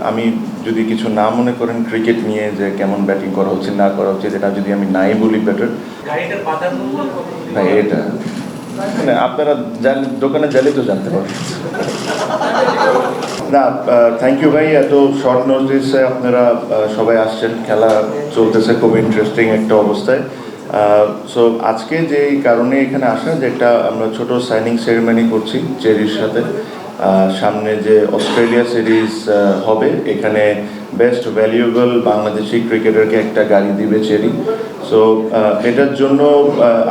আমি যদি কিছু না মনে করেন ক্রিকেট নিয়ে যে কেমন ব্যাটিং করা উচিত না করা উচিত, এটা যদি আমি নাই বলি বেটার। ভাই এটা মানে আপনারা দোকানে গেলে তো জানতে পারবেন। না, থ্যাংক ইউ ভাই, এত শর্ট নোটিসে আপনারা সবাই আসছেন, খেলা চলতেছে খুব ইন্টারেস্টিং একটা অবস্থায়। সো আজকে যে কারণে এখানে আসা, যে একটা আমরা ছোট সাইনিং সেরেমনি করছি চেরির সাথে। সামনে যে অস্ট্রেলিয়া সিরিজ হবে, এখানে বেস্ট ভ্যালুয়েবল বাংলাদেশি ক্রিকেটারকে একটা গাড়ি দিবে চেরি। সো এটার জন্য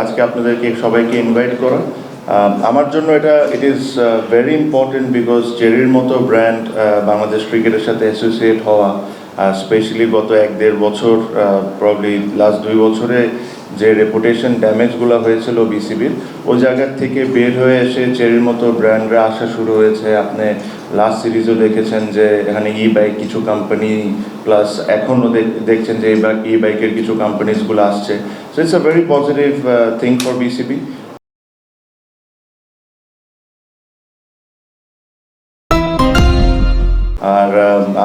আজকে আপনাদেরকে সবাইকে ইনভাইট করা। আমার জন্য it is very important, because চেরির মতো ব্র্যান্ড বাংলাদেশ ক্রিকেটের সাথে অ্যাসোসিয়েট হওয়া, স্পেশালি গত 1-1.5 বছর, প্রবলি লাস্ট 2 বছরে যে রেপুটেশন ড্যামেজগুলো হয়েছিল বিসিবির, ওই জায়গার থেকে বের হয়ে এসে চেরির মতো ব্র্যান্ডরা আসা শুরু হয়েছে। আপনি লাস্ট সিরিজও দেখেছেন যে এখানে ই বাইক কিছু কোম্পানি, প্লাস এখনও দেখছেন যে ই বাইকের কিছু কোম্পানিজগুলো আসছে। So it's a very positive thing for BCB. আর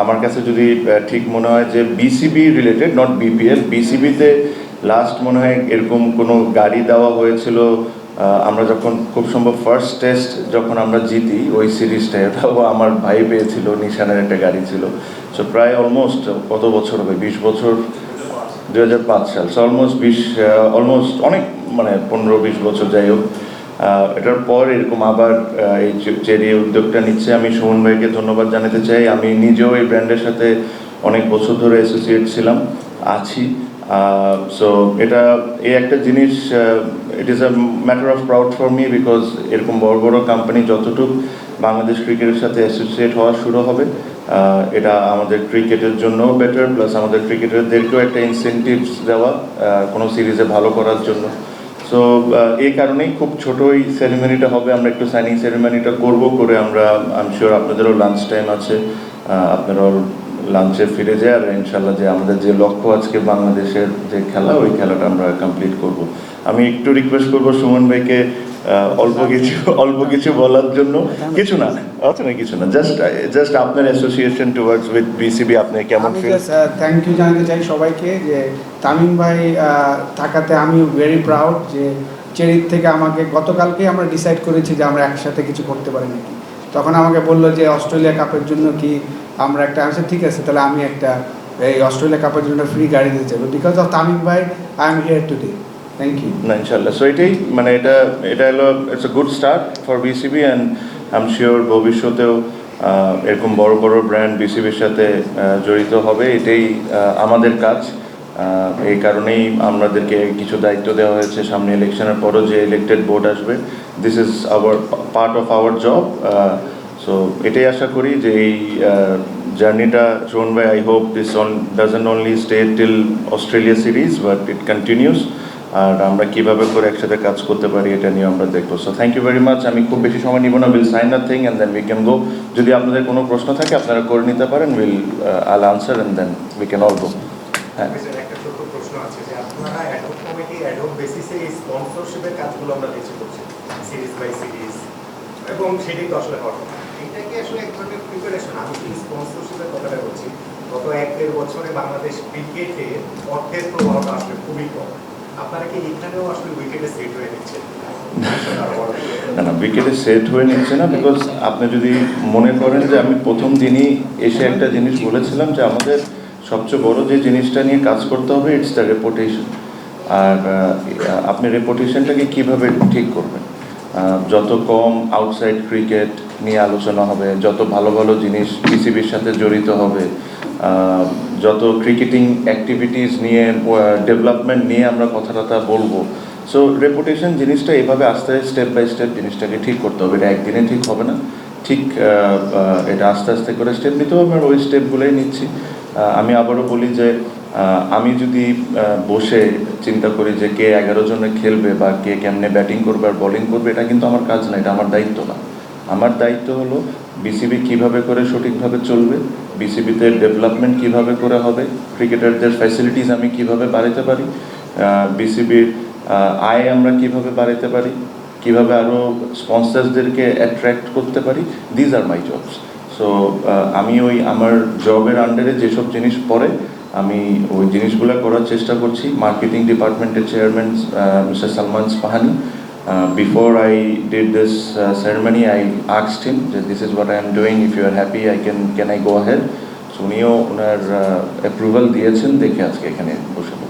আমার কাছে যদি ঠিক মনে হয় যে বিসিবি রিলেটেড, নট বিপিএল, বিসিবিতে লাস্ট মনে হয় এরকম কোনো গাড়ি দেওয়া হয়েছিল আমরা যখন খুব সম্ভব ফার্স্ট টেস্ট যখন আমরা জিতি ওই সিরিজটায়, ওটাও আমার ভাই পেয়েছিল, নিশানের একটা গাড়ি ছিল। সো প্রায় অলমোস্ট কত বছর হবে, 20 বছর, 2005 সাল। সো অলমোস্ট অনেক, মানে 15-20 বছর যাই হোক। এটার পর এরকম আবার এই চেরি উদ্যোগটা নিচ্ছে। আমি সুমন ভাইকে ধন্যবাদ জানাতে চাই। আমি নিজেও এই ব্র্যান্ডের সাথে অনেক বছর ধরে অ্যাসোসিয়েট ছিলাম, আছি। সো এটা এই একটা জিনিস, it is a matter of proud for me, because এরকম বড় বড় কোম্পানি যতটুকু বাংলাদেশ ক্রিকেটের সাথে অ্যাসোসিয়েট হওয়া শুরু হবে, এটা আমাদের ক্রিকেটের জন্যও বেটার, প্লাস আমাদের ক্রিকেটারদেরকেও একটা ইনসেন্টিভস দেওয়া কোনো সিরিজে ভালো করার জন্য। সো এই কারণেই খুব ছোট এই সেরিমনিটা হবে। আমরা একটু সাইনিং সেরিমনিটা করে আমরা, আই এম শিওর আপনাদেরও লাঞ্চ টাইম আছে, আপনারাও লাঞ্চে ফিরে যায়। আর ইনশাল্লাহ যে আমাদের যে লক্ষ্য আজকে বাংলাদেশের যে খেলা, ওই খেলাটা আমরা কমপ্লিট করব। আমি একটু রিকোয়েস্ট করব সুমন ভাইকে অল্প কিছু বলার জন্য। কিছু না, জাস্ট আপনার অ্যাসোসিয়েশন টুয়ার্ডস উইথ বিসিবি, আপনি কেমন ফিল? থ্যাংক ইউ জানাতে চাই সবাইকে, যে তামিম ভাই থাকাতে আমি ভেরি প্রাউড, যে চেরির থেকে আমাকে গতকালকে আমরা ডিসাইড করেছি যে আমরা একসাথে কিছু করতে পারি নাকি। তখন আমাকে বললো যে অস্ট্রেলিয়া কাপের জন্য কি আমরা একটা আছে, ঠিক আছে তাহলে আমি একটা এই অস্ট্রেলিয়া কাপের জন্য ফ্রি গাড়ি দিতে চাইবো, বিকজ অফ তামিম ভাই I am here today. Thank you. না, ইনশাল্লাহ। সো এটাই, মানে এটা হলো it's a good start for BCB, and I am sure ভবিষ্যতেও এরকম বড় বড় ব্র্যান্ড বিসিবির সাথে জড়িত হবে। এটাই আমাদের কাজ। এই কারণেই আমাদেরকে কিছু দায়িত্ব দেওয়া হয়েছে। সামনে ইলেকশনের পরও যে ইলেক্টেড বোর্ড আসবে, this is our part of our job. So এটাই আশা করি যে এই জার্নিটা, শোন ভাই, I hope this doesn't only stay till Australia series, but it continues. আর আমরা কীভাবে করে একসাথে কাজ করতে পারি, এটা নিয়ে আমরা দেখবো। So thank you very much. আমি খুব বেশি সময় নিব না, will sign a thing and then we can go. যদি আপনাদের কোনো প্রশ্ন থাকে আপনারা করে নিতে পারেন, I'll answer and then we can all go. হ্যাঁ, একটা ছোট প্রশ্ন আছে যে আপনারা অ্যাডহক কমিটি অ্যাডহক বেসিসে এই স্পন্সরশিপের কাজগুলো আমরা বেশি করছি, সিরিজ বাই সিরিজ, এবং সেটাই তো আসলে হওয়ার কথা। এটা কি আসলে এক ধরনের প্রিপারেশন? আমি কি স্পন্সরশিপের কথাটা বলছি, গত 1-1.5 বছরে বাংলাদেশ ক্রিকেটে অর্থের প্রবাহটা আসলে খুবই কম। আপনারা কি এখানেও আসলে উইকেটে সেট হয়ে নিচ্ছেন? না, উইকেটে সেট হয়ে নিচ্ছে না, বিকজ আপনি যদি মনে করেন যে আমি প্রথম দিনই এসে একটা জিনিস বলেছিলাম যে আমাদের সবচেয়ে বড় যে জিনিসটা নিয়ে কাজ করতে হবে, ইটস দ্য রেপুটেশন। আর আপনি রেপুটেশনটাকে কীভাবে ঠিক করবেন? যত কম আউটসাইড ক্রিকেট নিয়ে আলোচনা হবে, যত ভালো ভালো জিনিস বিসিবির সাথে জড়িত হবে, যত ক্রিকেটিং অ্যাক্টিভিটিস নিয়ে, ডেভেলপমেন্ট নিয়ে আমরা কথা বলবো। সো রেপুটেশন জিনিসটা এইভাবে আস্তে স্টেপ বাই স্টেপ জিনিসটাকে ঠিক করতে হবে। এটা একদিনে ঠিক হবে না, ঠিক এটা আস্তে আস্তে করে স্টেপ নিতে হবে। আমরা ওই স্টেপগুলোই নিচ্ছি। আমি আবারও বলি যে আমি যদি বসে চিন্তা করি যে কে 11 জনে খেলবে বা কে কেমনে ব্যাটিং করবে আর বোলিং করবে, এটা কিন্তু আমার কাজ না, এটা আমার দায়িত্ব না। আমার দায়িত্ব হলো বিসিবি কিভাবে করে সঠিকভাবে চলবে, বিসিবিতে ডেভেলপমেন্ট কিভাবে করে হবে, ক্রিকেটারদের ফ্যাসিলিটিস আমি কিভাবে বাড়াতে পারি, বিসিবির আয় আমরা কিভাবে বাড়াতে পারি, কিভাবে আরও স্পন্সার্সদেরকে অ্যাট্রাক্ট করতে পারি। These are my jobs. So আমি ওই আমার জবের আন্ডারে যেসব জিনিস পড়ে আমি ওই জিনিসগুলো করার চেষ্টা করছি। মার্কেটিং ডিপার্টমেন্টের chairman mister Salman Ispahani, before I did this ceremony I asked him that this is what I am doing, if you are happy can I go ahead, so উনিও ওনার অ্যাপ্রুভাল দিয়েছেন দেখে আজকে এখানে বসে